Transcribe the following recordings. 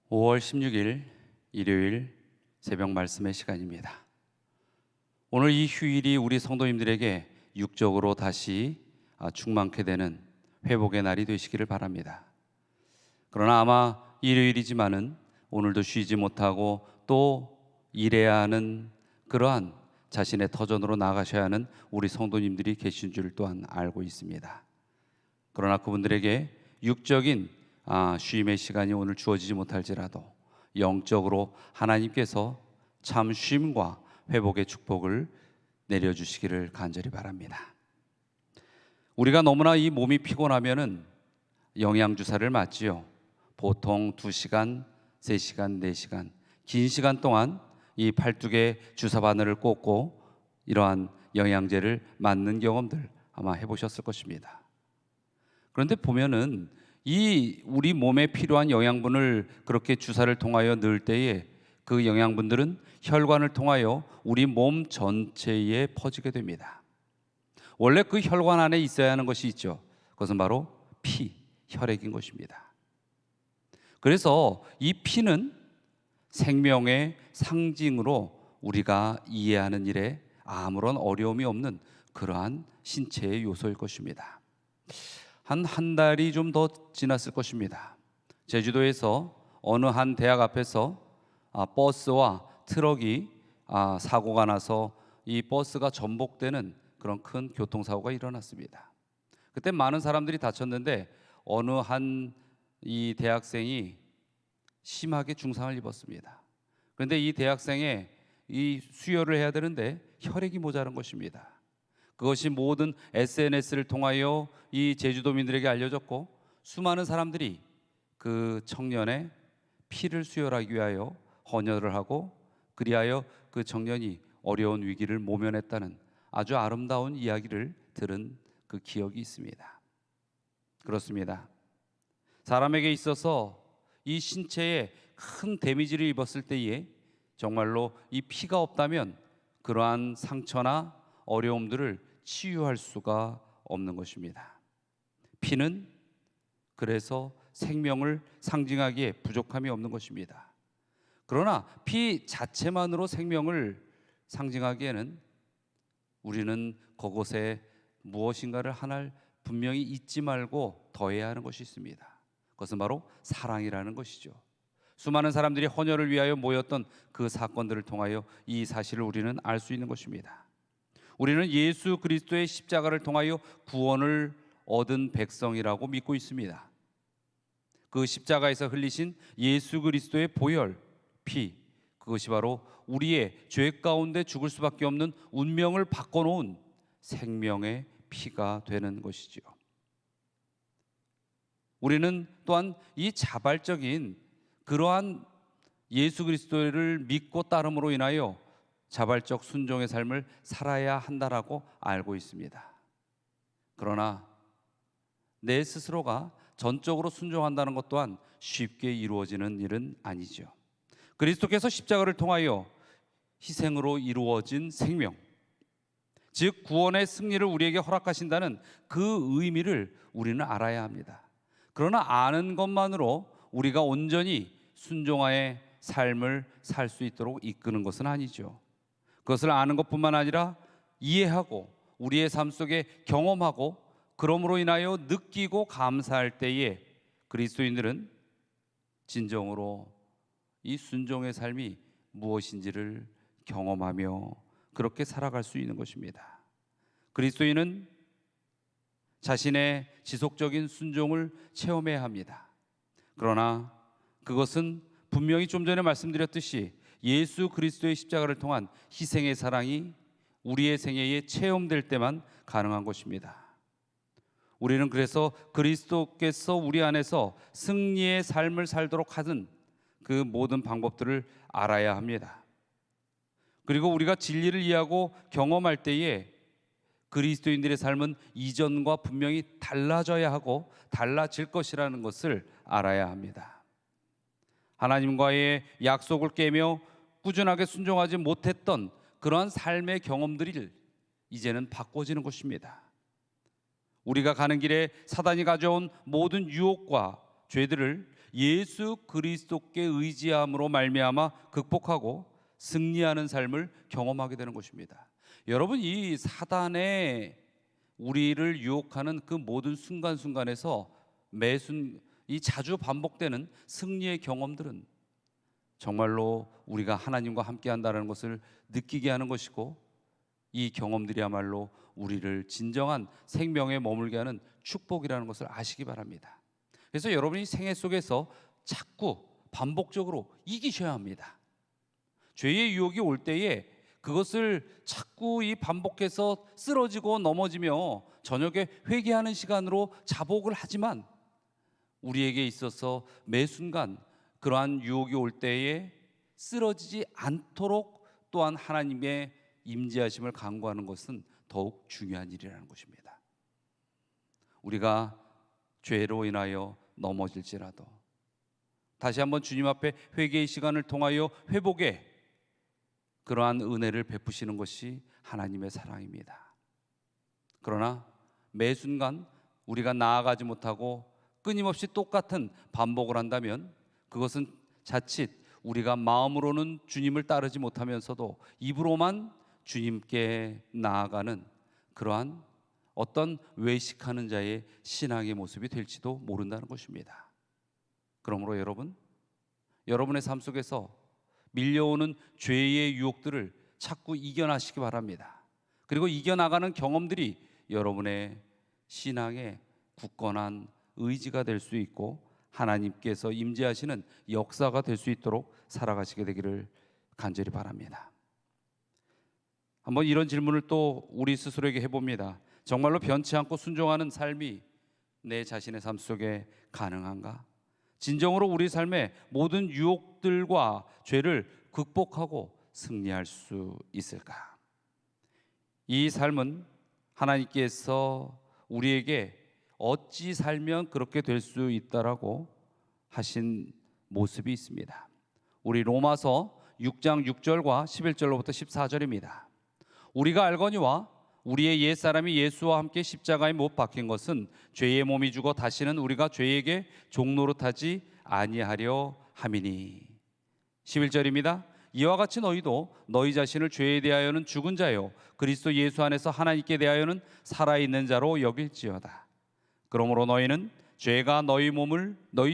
5월 16일 일요일 새벽 말씀의 시간입니다. 오늘 이 휴일이 우리 성도님들에게 육적으로 다시 충만케 되는 회복의 날이 되시기를 바랍니다. 그러나 아마 일요일이지만은 오늘도 쉬지 못하고 또 일해야 하는 그러한 자신의 터전으로 나가셔야 하는 우리 성도님들이 계신 줄 또한 알고 있습니다. 그러나 그분들에게 육적인 쉼의 시간이 오늘 주어지지 못할지라도 영적으로 하나님께서 참 쉼과 회복의 축복을 내려주시기를 간절히 바랍니다. 우리가 너무나 이 몸이 피곤하면은 영양주사를 맞지요. 보통 2시간, 3시간, 4시간 긴 시간 동안 이 팔뚝에 주사 바늘을 꽂고 이러한 영양제를 맞는 경험들 아마 해보셨을 것입니다. 그런데 보면은 이 우리 몸에 필요한 영양분을 그렇게 주사를 통하여 넣을 때에 그 영양분들은 혈관을 통하여 우리 몸 전체에 퍼지게 됩니다. 원래 그 혈관 안에 있어야 하는 것이 있죠. 그것은 바로 피, 혈액인 것입니다. 그래서 이 피는 생명의 상징으로 우리가 이해하는 일에 아무런 어려움이 없는 그러한 신체의 요소일 것입니다. 한 달이 좀 더 지났을 것입니다. 제주도에서 어느 한 대학 앞에서 버스와 트럭이 사고가 나서 이 버스가 전복되는 그런 큰 교통사고가 일어났습니다. 그때 많은 사람들이 다쳤는데 어느 한 이 대학생이 심하게 중상을 입었습니다. 그런데 이 대학생의 이 수혈을 해야 되는데 혈액이 모자란 것입니다. 그것이 모든 SNS를 통하여 이 제주도민들에게 알려졌고 수많은 사람들이 그 청년의 피를 수혈하기 위하여 헌혈을 하고 그리하여 그 청년이 어려운 위기를 모면했다는 아주 아름다운 이야기를 들은 그 기억이 있습니다. 그렇습니다. 사람에게 있어서 이 신체에 큰 데미지를 입었을 때에 정말로 이 피가 없다면 그러한 상처나 어려움들을 치유할 수가 없는 것입니다. 피는 그래서 생명을 상징하기에 부족함이 없는 것입니다. 그러나 피 자체만으로 생명을 상징하기에는 우리는 그곳에 무엇인가를 하나 분명히 잊지 말고 더해야 하는 것이 있습니다. 그것은 바로 사랑이라는 것이죠. 수많은 사람들이 헌혈을 위하여 모였던 그 사건들을 통하여 이 사실을 우리는 알 수 있는 것입니다. 우리는 예수 그리스도의 십자가를 통하여 구원을 얻은 백성이라고 믿고 있습니다. 그 십자가에서 흘리신 예수 그리스도의 보혈, 피, 그것이 바로 우리의 죄 가운데 죽을 수밖에 없는 운명을 바꿔놓은 생명의 피가 되는 것이지요. 우리는 또한 이 자발적인 그러한 예수 그리스도를 믿고 따름으로 인하여 자발적 순종의 삶을 살아야 한다라고 알고 있습니다. 그러나 내 스스로가 전적으로 순종한다는 것 또한 쉽게 이루어지는 일은 아니죠. 그리스도께서 십자가를 통하여 희생으로 이루어진 생명, 즉 구원의 승리를 우리에게 허락하신다는 그 의미를 우리는 알아야 합니다. 그러나 아는 것만으로 우리가 온전히 순종하의 삶을 살 수 있도록 이끄는 것은 아니죠. 그것을 아는 것뿐만 아니라 이해하고 우리의 삶 속에 경험하고 그러므로 인하여 느끼고 감사할 때에 그리스도인들은 진정으로 이 순종의 삶이 무엇인지를 경험하며 그렇게 살아갈 수 있는 것입니다. 그리스도인은 자신의 지속적인 순종을 체험해야 합니다. 그러나 그것은 분명히 좀 전에 말씀드렸듯이 예수 그리스도의 십자가를 통한 희생의 사랑이 우리의 생애에 체험될 때만 가능한 것입니다. 우리는 그래서 그리스도께서 우리 안에서 승리의 삶을 살도록 하는 그 모든 방법들을 알아야 합니다. 그리고 우리가 진리를 이해하고 경험할 때에 그리스도인들의 삶은 이전과 분명히 달라져야 하고 달라질 것이라는 것을 알아야 합니다. 하나님과의 약속을 깨며 꾸준하게 순종하지 못했던 그러한 삶의 경험들이 이제는 바꿔지는 것입니다. 우리가 가는 길에 사단이 가져온 모든 유혹과 죄들을 예수 그리스도께 의지함으로 말미암아 극복하고 승리하는 삶을 경험하게 되는 것입니다. 여러분, 이 사단의 우리를 유혹하는 그 모든 순간순간에서 이 자주 반복되는 승리의 경험들은 정말로 우리가 하나님과 함께 한다는 것을 느끼게 하는 것이고, 이 경험들이야말로 우리를 진정한 생명에 머물게 하는 축복이라는 것을 아시기 바랍니다. 그래서 여러분이 생애 속에서 자꾸 반복적으로 이기셔야 합니다. 죄의 유혹이 올 때에 그것을 자꾸 반복해서 쓰러지고 넘어지며 저녁에 회개하는 시간으로 자복을 하지만, 우리에게 있어서 매 순간 그러한 유혹이 올 때에 쓰러지지 않도록 또한 하나님의 임재하심을 간구하는 것은 더욱 중요한 일이라는 것입니다. 우리가 죄로 인하여 넘어질지라도 다시 한번 주님 앞에 회개의 시간을 통하여 회복의 그러한 은혜를 베푸시는 것이 하나님의 사랑입니다. 그러나 매 순간 우리가 나아가지 못하고 끊임없이 똑같은 반복을 한다면, 그것은 자칫 우리가 마음으로는 주님을 따르지 못하면서도 입으로만 주님께 나아가는 그러한 어떤 외식하는 자의 신앙의 모습이 될지도 모른다는 것입니다. 그러므로 여러분의 삶 속에서 밀려오는 죄의 유혹들을 자꾸 이겨나시기 바랍니다. 그리고 이겨나가는 경험들이 여러분의 신앙의 굳건한 의지가 될 수 있고, 하나님께서 임재하시는 역사가 될 수 있도록 살아가시게 되기를 간절히 바랍니다. 한번 이런 질문을 또 우리 스스로에게 해봅니다. 정말로 변치 않고 순종하는 삶이 내 자신의 삶 속에 가능한가? 진정으로 우리 삶의 모든 유혹들과 죄를 극복하고 승리할 수 있을까? 이 삶은 하나님께서 우리에게 어찌 살면 그렇게 될 수 있다라고 하신 모습이 있습니다. 우리 로마서 6장 6절과 11절로부터 14절입니다. 우리가 알거니와 우리의 옛사람이 예수와 함께 십자가에 못 박힌 것은 죄의 몸이 죽어 다시는 우리가 죄에게 종노릇하지 아니하려 함이니. 11절입니다. 이와 같이 너희도 너희 자신을 죄에 대하여는 죽은 자요 그리스도 예수 안에서 하나님께 대하여는 살아있는 자로 여길지어다. 그러므로 너희는 죄가 너희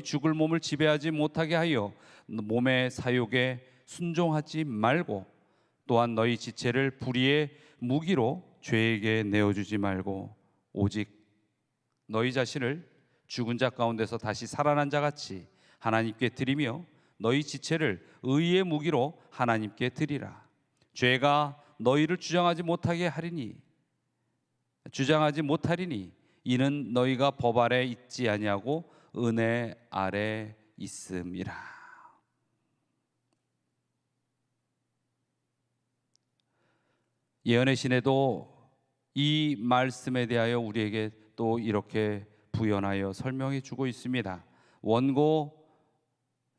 죽을 몸을 지배하지 못하게 하여 몸의 사욕에 순종하지 말고, 또한 너희 지체를 불의의 무기로 죄에게 내어주지 말고, 오직 너희 자신을 죽은 자 가운데서 다시 살아난 자 같이 하나님께 드리며 너희 지체를 의의 무기로 하나님께 드리라. 죄가 너희를 주장하지 못하리니 이는 너희가 법 아래 있지 아니하고 은혜 아래 있음이라. 예언의 신에도 이 말씀에 대하여 우리에게 또 이렇게 부연하여 설명해 주고 있습니다. 원고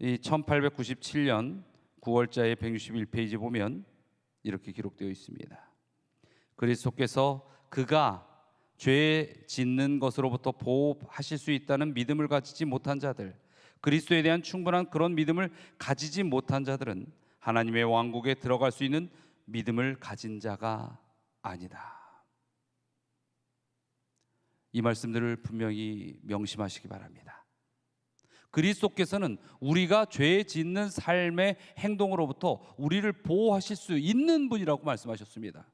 1897년 9월자의 161페이지 보면 이렇게 기록되어 있습니다. 그리스도께서 그가 죄 짓는 것으로부터 보호하실 수 있다는 믿음을 가지지 못한 자들, 그리스도에 대한 충분한 그런 믿음을 가지지 못한 자들은 하나님의 왕국에 들어갈 수 있는 믿음을 가진 자가 아니다. 이 말씀들을 분명히 명심하시기 바랍니다. 그리스도께서는 우리가 죄 짓는 삶의 행동으로부터 우리를 보호하실 수 있는 분이라고 말씀하셨습니다.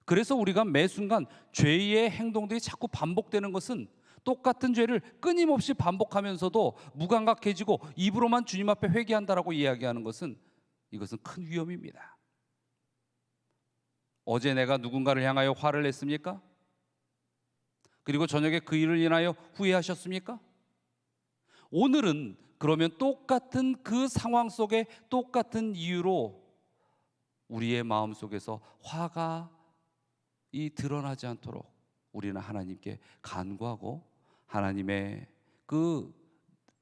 그래서 우리가 매 순간 죄의 행동들이 자꾸 반복되는 것은, 똑같은 죄를 끊임없이 반복하면서도 무감각해지고 입으로만 주님 앞에 회개한다라고 이야기하는 것은, 이것은 큰 위험입니다. 어제 내가 누군가를 향하여 화를 냈습니까? 그리고 저녁에 그 일을 인하여 후회하셨습니까? 오늘은 그러면 똑같은 그 상황 속에 똑같은 이유로 우리의 마음 속에서 화가 드러나지 않도록 우리는 하나님께 간구하고, 하나님의 그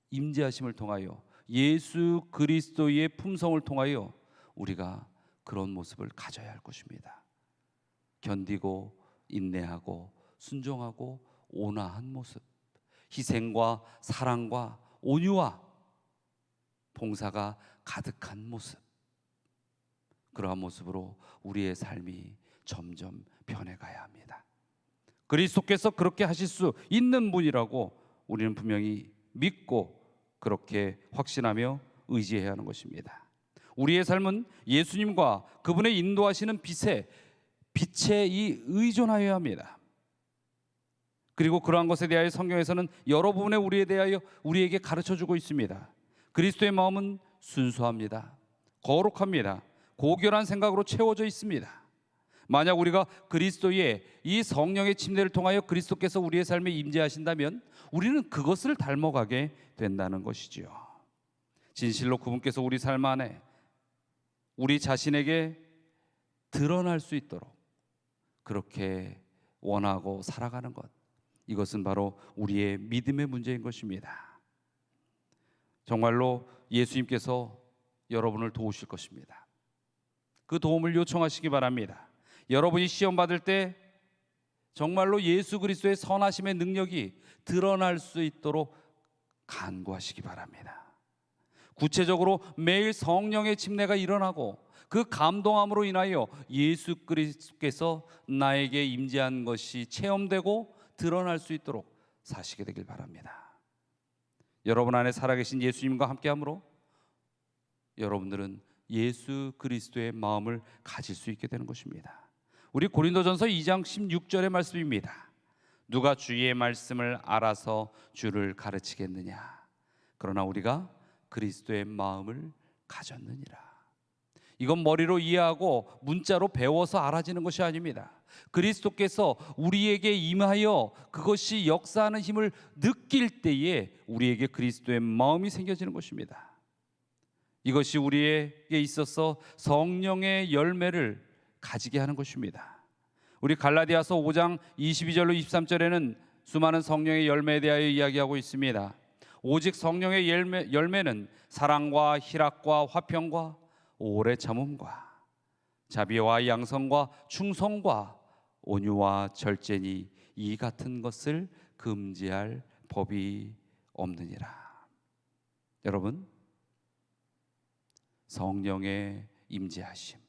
임재하심을 통하여 예수 그리스도의 품성을 통하여 우리가 그런 모습을 가져야 할 것입니다. 견디고 인내하고 순종하고 온화한 모습, 희생과 사랑과 온유와 봉사가 가득한 모습, 그러한 모습으로 우리의 삶이 점점 변해가야 합니다. 그리스도께서 그렇게 하실 수 있는 분이라고 우리는 분명히 믿고 그렇게 확신하며 의지해야 하는 것입니다. 우리의 삶은 예수님과 그분의 인도하시는 빛에 의존하여야 합니다. 그리고 그러한 것에 대하여 성경에서는 여러 부분에 우리에게 가르쳐주고 있습니다. 그리스도의 마음은 순수합니다. 거룩합니다. 고결한 생각으로 채워져 있습니다. 만약 우리가 그리스도의 이 성령의 침례를 통하여 그리스도께서 우리의 삶에 임재하신다면 우리는 그것을 닮아가게 된다는 것이지요. 진실로 그분께서 우리 삶 안에 우리 자신에게 드러날 수 있도록 그렇게 원하고 살아가는 것, 이것은 바로 우리의 믿음의 문제인 것입니다. 정말로 예수님께서 여러분을 도우실 것입니다. 그 도움을 요청하시기 바랍니다. 여러분이 시험 받을 때 정말로 예수 그리스도의 선하심의 능력이 드러날 수 있도록 간구하시기 바랍니다. 구체적으로 매일 성령의 침례가 일어나고 그 감동함으로 인하여 예수 그리스도께서 나에게 임재한 것이 체험되고 드러날 수 있도록 사시게 되길 바랍니다. 여러분 안에 살아계신 예수님과 함께함으로 여러분들은 예수 그리스도의 마음을 가질 수 있게 되는 것입니다. 우리 고린도전서 2장 16절의 말씀입니다. 누가 주의 말씀을 알아서 주를 가르치겠느냐? 그러나 우리가 그리스도의 마음을 가졌느니라. 이건 머리로 이해하고 문자로 배워서 알아지는 것이 아닙니다. 그리스도께서 우리에게 임하여 그것이 역사하는 힘을 느낄 때에 우리에게 그리스도의 마음이 생겨지는 것입니다. 이것이 우리에게 있어서 성령의 열매를 가지게 하는 것입니다. 우리 갈라디아서 5장 22절로 23절에는 수많은 성령의 열매에 대하여 이야기하고 있습니다. 오직 성령의 열매는 사랑과 희락과 화평과 오래 참음과 자비와 양성과 충성과 온유와 절제니 이 같은 것을 금지할 법이 없느니라. 여러분, 성령의 임재하심,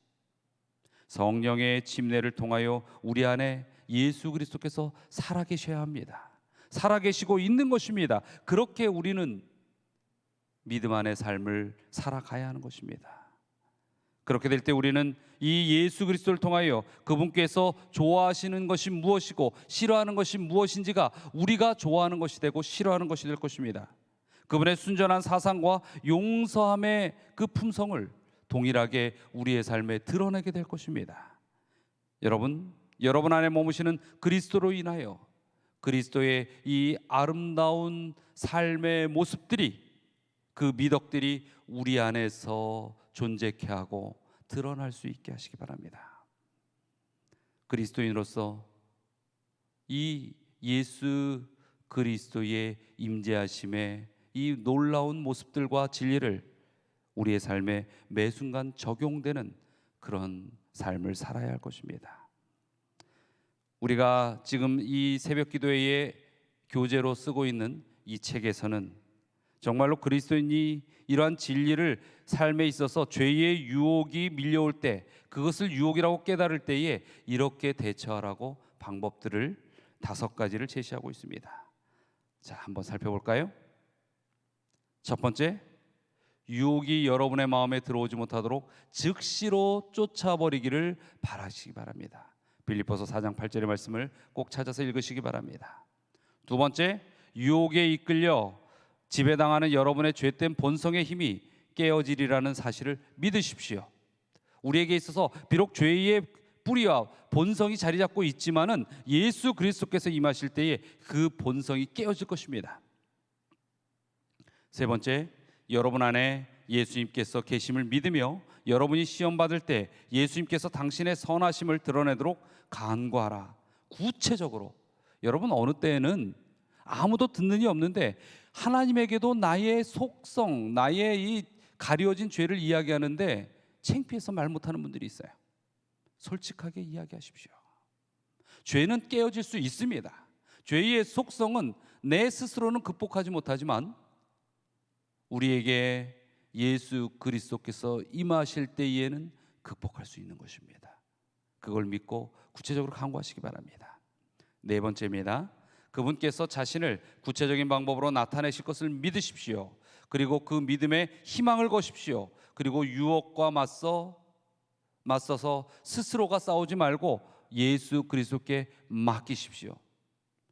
성령의 침례를 통하여 우리 안에 예수 그리스도께서 살아계셔야 합니다. 살아계시고 있는 것입니다. 그렇게 우리는 믿음 안의 삶을 살아가야 하는 것입니다. 그렇게 될 때 우리는 이 예수 그리스도를 통하여 그분께서 좋아하시는 것이 무엇이고 싫어하는 것이 무엇인지가 우리가 좋아하는 것이 되고 싫어하는 것이 될 것입니다. 그분의 순전한 사상과 용서함의 그 품성을 동일하게 우리의 삶에 드러내게 될 것입니다. 여러분 안에 머무시는 그리스도로 인하여 그리스도의 이 아름다운 삶의 모습들이, 그 미덕들이 우리 안에서 존재케 하고 드러날 수 있게 하시기 바랍니다. 그리스도인으로서 이 예수 그리스도의 임재하심의 이 놀라운 모습들과 진리를 우리의 삶에 매 순간 적용되는 그런 삶을 살아야 할 것입니다. 우리가 지금 이 새벽 기도회의 교재로 쓰고 있는 이 책에서는 정말로 그리스도인이 이러한 진리를 삶에 있어서 죄의 유혹이 밀려올 때 그것을 유혹이라고 깨달을 때에 이렇게 대처하라고 방법들을 5가지를 제시하고 있습니다. 자, 한번 살펴볼까요? 첫 번째, 유혹이 여러분의 마음에 들어오지 못하도록 즉시로 쫓아버리기를 바라시기 바랍니다. 빌립보서 4장 8절의 말씀을 꼭 찾아서 읽으시기 바랍니다. 두 번째, 유혹에 이끌려 지배당하는 여러분의 죄된 본성의 힘이 깨어지리라는 사실을 믿으십시오. 우리에게 있어서 비록 죄의 뿌리와 본성이 자리 잡고 있지만은 예수 그리스도께서 임하실 때에 그 본성이 깨어질 것입니다. 세 번째, 여러분 안에 예수님께서 계심을 믿으며 여러분이 시험 받을 때 예수님께서 당신의 선하심을 드러내도록 간구하라. 구체적으로 여러분 어느 때에는 아무도 듣는 이 없는데 하나님에게도 나의 속성, 나의 이 가려진 죄를 이야기하는데 창피해서 말 못하는 분들이 있어요. 솔직하게 이야기하십시오. 죄는 깨어질 수 있습니다. 죄의 속성은 내 스스로는 극복하지 못하지만 우리에게 예수 그리스도께서 임하실 때에는 극복할 수 있는 것입니다. 그걸 믿고 구체적으로 간구하시기 바랍니다. 네 번째입니다. 그분께서 자신을 구체적인 방법으로 나타내실 것을 믿으십시오. 그리고 그 믿음에 희망을 거십시오. 그리고 유혹과 맞서서 스스로가 싸우지 말고 예수 그리스도께 맡기십시오.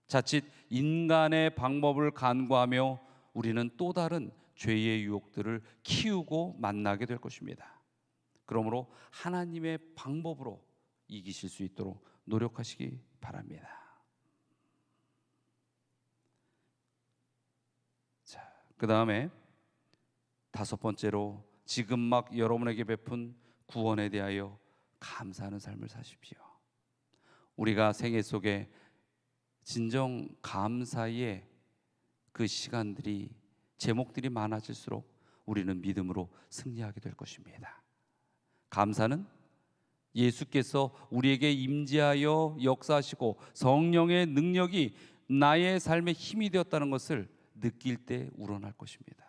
자칫 인간의 방법을 간구하며 우리는 또 다른 죄의 유혹들을 키우고 만나게 될 것입니다. 그러므로 하나님의 방법으로 이기실 수 있도록 노력하시기 바랍니다. 자, 그 다음에 다섯 번째로 지금 막 여러분에게 베푼 구원에 대하여 감사하는 삶을 사십시오. 우리가 생애 속에 진정 감사의 그 시간들이, 제목들이 많아질수록 우리는 믿음으로 승리하게 될 것입니다. 감사는 예수께서 우리에게 임재하여 역사하시고 성령의 능력이 나의 삶의 힘이 되었다는 것을 느낄 때 우러날 것입니다.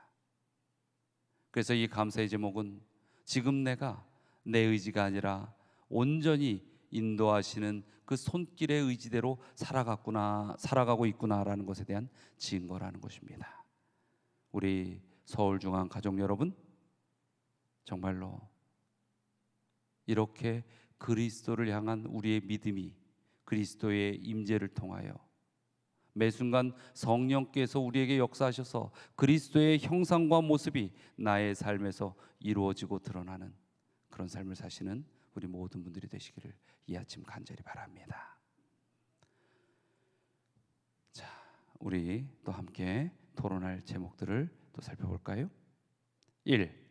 그래서 이 감사의 제목은 지금 내가 내 의지가 아니라 온전히 인도하시는 그 손길의 의지대로 살아가고 있구나라는 것에 대한 증거라는 것입니다. 우리 서울중앙 가족 여러분, 정말로 이렇게 그리스도를 향한 우리의 믿음이 그리스도의 임재를 통하여 매 순간 성령께서 우리에게 역사하셔서 그리스도의 형상과 모습이 나의 삶에서 이루어지고 드러나는 그런 삶을 사시는 우리 모든 분들이 되시기를 이 아침 간절히 바랍니다. 자, 우리 또 함께 토론할 제목들을 또 살펴볼까요? 1.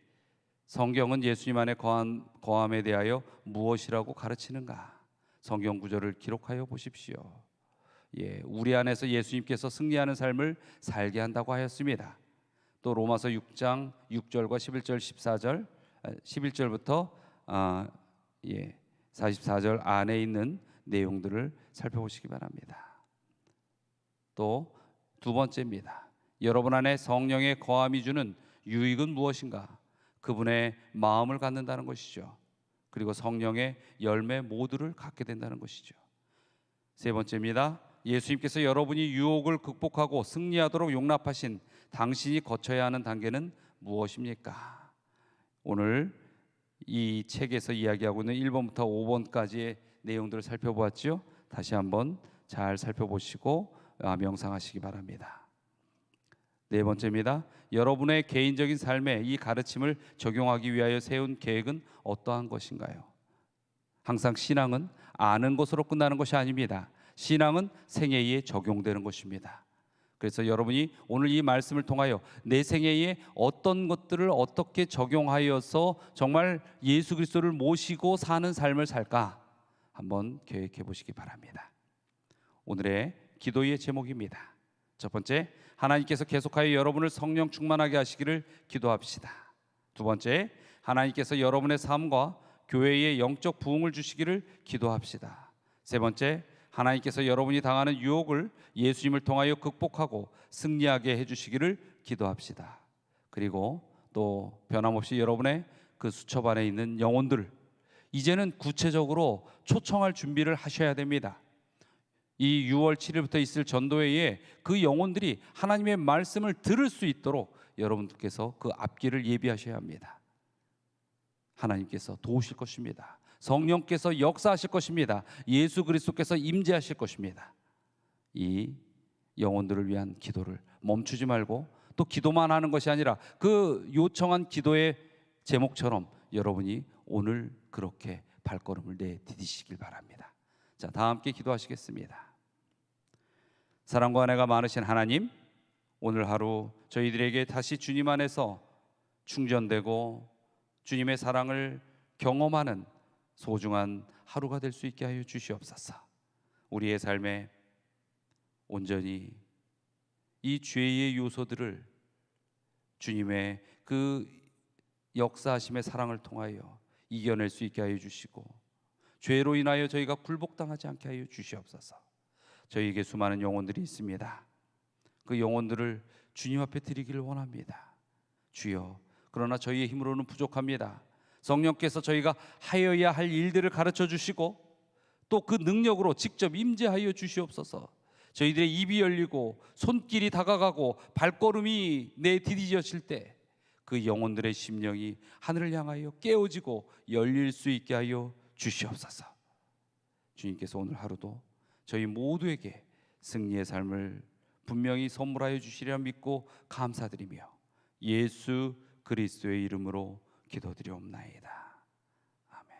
성경은 예수님 안에 거함에 대하여 무엇이라고 가르치는가? 성경 구절을 기록하여 보십시오. 우리 안에서 예수님께서 승리하는 삶을 살게 한다고 하였습니다. 또 로마서 6장 6절과 11절 14절 11절부터 44절 안에 있는 내용들을 살펴보시기 바랍니다. 또 두 번째입니다. 여러분 안에 성령의 거함이 주는 유익은 무엇인가? 그분의 마음을 갖는다는 것이죠. 그리고 성령의 열매 모두를 갖게 된다는 것이죠. 세 번째입니다. 예수님께서 여러분이 유혹을 극복하고 승리하도록 용납하신 당신이 거쳐야 하는 단계는 무엇입니까? 오늘 이 책에서 이야기하고 있는 1번부터 5번까지의 내용들을 살펴보았죠. 다시 한번 잘 살펴보시고 명상하시기 바랍니다. 네 번째입니다. 여러분의 개인적인 삶에 이 가르침을 적용하기 위하여 세운 계획은 어떠한 것인가요? 항상 신앙은 아는 것으로 끝나는 것이 아닙니다. 신앙은 생애에 적용되는 것입니다. 그래서 여러분이 오늘 이 말씀을 통하여 내 생애에 어떤 것들을 어떻게 적용하여서 정말 예수 그리스도를 모시고 사는 삶을 살까 한번 계획해 보시기 바랍니다. 오늘의 기도의 제목입니다. 첫 번째, 하나님께서 계속하여 여러분을 성령 충만하게 하시기를 기도합시다. 두 번째, 하나님께서 여러분의 삶과 교회에 영적 부흥을 주시기를 기도합시다. 세 번째, 하나님께서 여러분이 당하는 유혹을 예수님을 통하여 극복하고 승리하게 해주시기를 기도합시다. 그리고 또 변함없이 여러분의 그 수첩 안에 있는 영혼들, 이제는 구체적으로 초청할 준비를 하셔야 됩니다. 이 6월 7일부터 있을 전도회에 그 영혼들이 하나님의 말씀을 들을 수 있도록 여러분들께서 그 앞길을 예비하셔야 합니다. 하나님께서 도우실 것입니다. 성령께서 역사하실 것입니다. 예수 그리스도께서 임재하실 것입니다. 이 영혼들을 위한 기도를 멈추지 말고 또 기도만 하는 것이 아니라 그 요청한 기도의 제목처럼 여러분이 오늘 그렇게 발걸음을 내디디시길 바랍니다. 자, 다 함께 기도하시겠습니다. 사랑과 은혜가 많으신 하나님, 오늘 하루 저희들에게 다시 주님 안에서 충전되고 주님의 사랑을 경험하는 소중한 하루가 될 수 있게 하여 주시옵소서. 우리의 삶에 온전히 이 죄의 요소들을 주님의 그 역사하심의 사랑을 통하여 이겨낼 수 있게 하여 주시고, 죄로 인하여 저희가 굴복당하지 않게 하여 주시옵소서. 저희에게 수많은 영혼들이 있습니다. 그 영혼들을 주님 앞에 드리기를 원합니다. 주여, 그러나 저희의 힘으로는 부족합니다. 성령께서 저희가 하여야 할 일들을 가르쳐 주시고 또 그 능력으로 직접 임재하여 주시옵소서. 저희들의 입이 열리고 손길이 다가가고 발걸음이 내디디어질 때 그 영혼들의 심령이 하늘을 향하여 깨어지고 열릴 수 있게 하여 주시옵소서. 주님께서 오늘 하루도 저희 모두에게 승리의 삶을 분명히 선물하여 주시리라 믿고 감사드리며 예수 그리스도의 이름으로 기도드리옵나이다. 아멘.